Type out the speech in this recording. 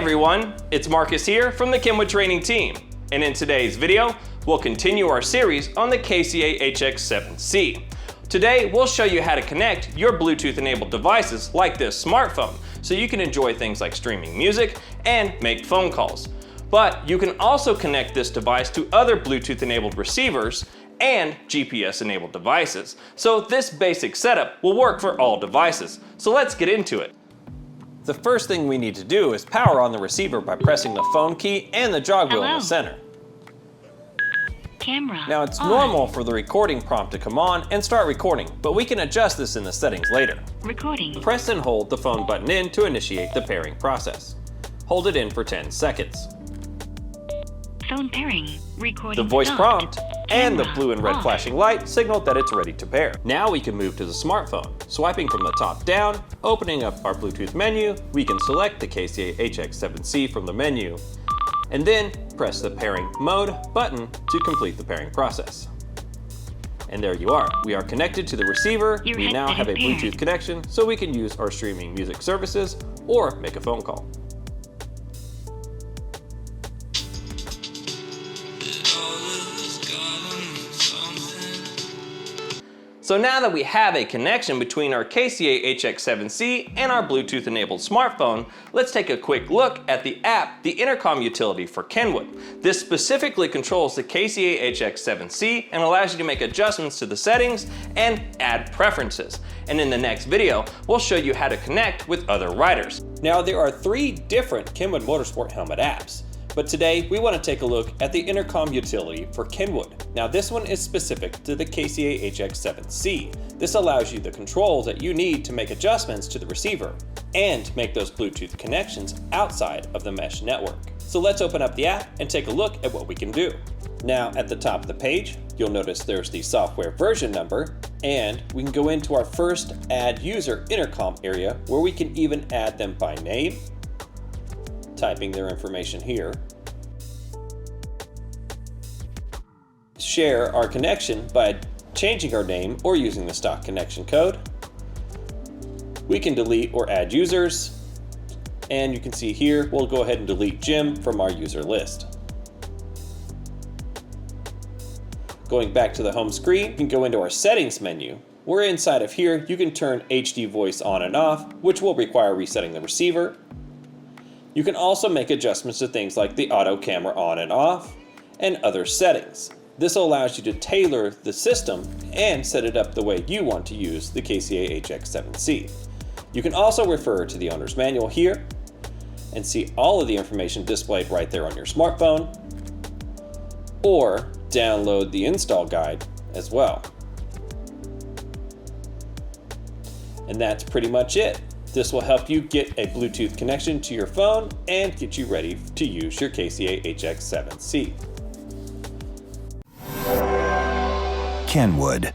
everyone, it's Marcus here from the KENWOOD training team, and in today's video, we'll continue our series on the KCA-HX7C. Today, we'll show you how to connect your Bluetooth-enabled devices like this smartphone, so you can enjoy things like streaming music and make phone calls. But you can also connect this device to other Bluetooth-enabled receivers and GPS-enabled devices. So this basic setup will work for all devices. So let's get into it. The first thing we need to do is power on the receiver by pressing the phone key and the jog wheel in the center. Camera Now it's on. normal for the recording prompt to come on and start recording, but we can adjust this in the settings later. Recording. Press and hold the phone button in to initiate the pairing process. Hold it in for 10 seconds. Phone pairing. Recording The voice stopped. prompt and the Camera blue and red on. flashing light signal that it's ready to pair. Now we can move to the smartphone. Swiping from the top down, opening up our Bluetooth menu, we can select the KCA-HX7C from the menu, and then press the pairing mode button to complete the pairing process. And there you are. We are connected to the receiver. Your We now headset have a is paired. Bluetooth connection, so we can use our streaming music services or make a phone call. So now that we have a connection between our KCA-HX7C and our Bluetooth-enabled smartphone, let's take a quick look at the app, the Intercom Utility for KENWOOD. This specifically controls the KCA-HX7C and allows you to make adjustments to the settings and add preferences. And in the next video, we'll show you how to connect with other riders. Now there are 3 different KENWOOD Motorsport helmet apps. But today, we want to take a look at the Intercom Utility for KENWOOD. Now this one is specific to the KCA-HX7C. This allows you the controls that you need to make adjustments to the receiver and make those Bluetooth connections outside of the mesh network. So let's open up the app and take a look at what we can do. Now at the top of the page, you'll notice there's the software version number, and we can go into our first Add User Intercom area where we can even add them by name, typing their information here. Share our connection by changing our name or using the stock connection code. We can delete or add users. And you can see here, we'll go ahead and delete Jim from our user list. Going back to the home screen, you can go into our settings menu, where inside of here, you can turn HD voice on and off, which will require resetting the receiver. You can also make adjustments to things like the auto camera on and off and other settings. This allows you to tailor the system and set it up the way you want to use the KCA-HX7C. You can also refer to the owner's manual here and see all of the information displayed right there on your smartphone, or download the install guide as well. And that's pretty much it. This will help you get a Bluetooth connection to your phone and get you ready to use your KCA-HX7C. KENWOOD.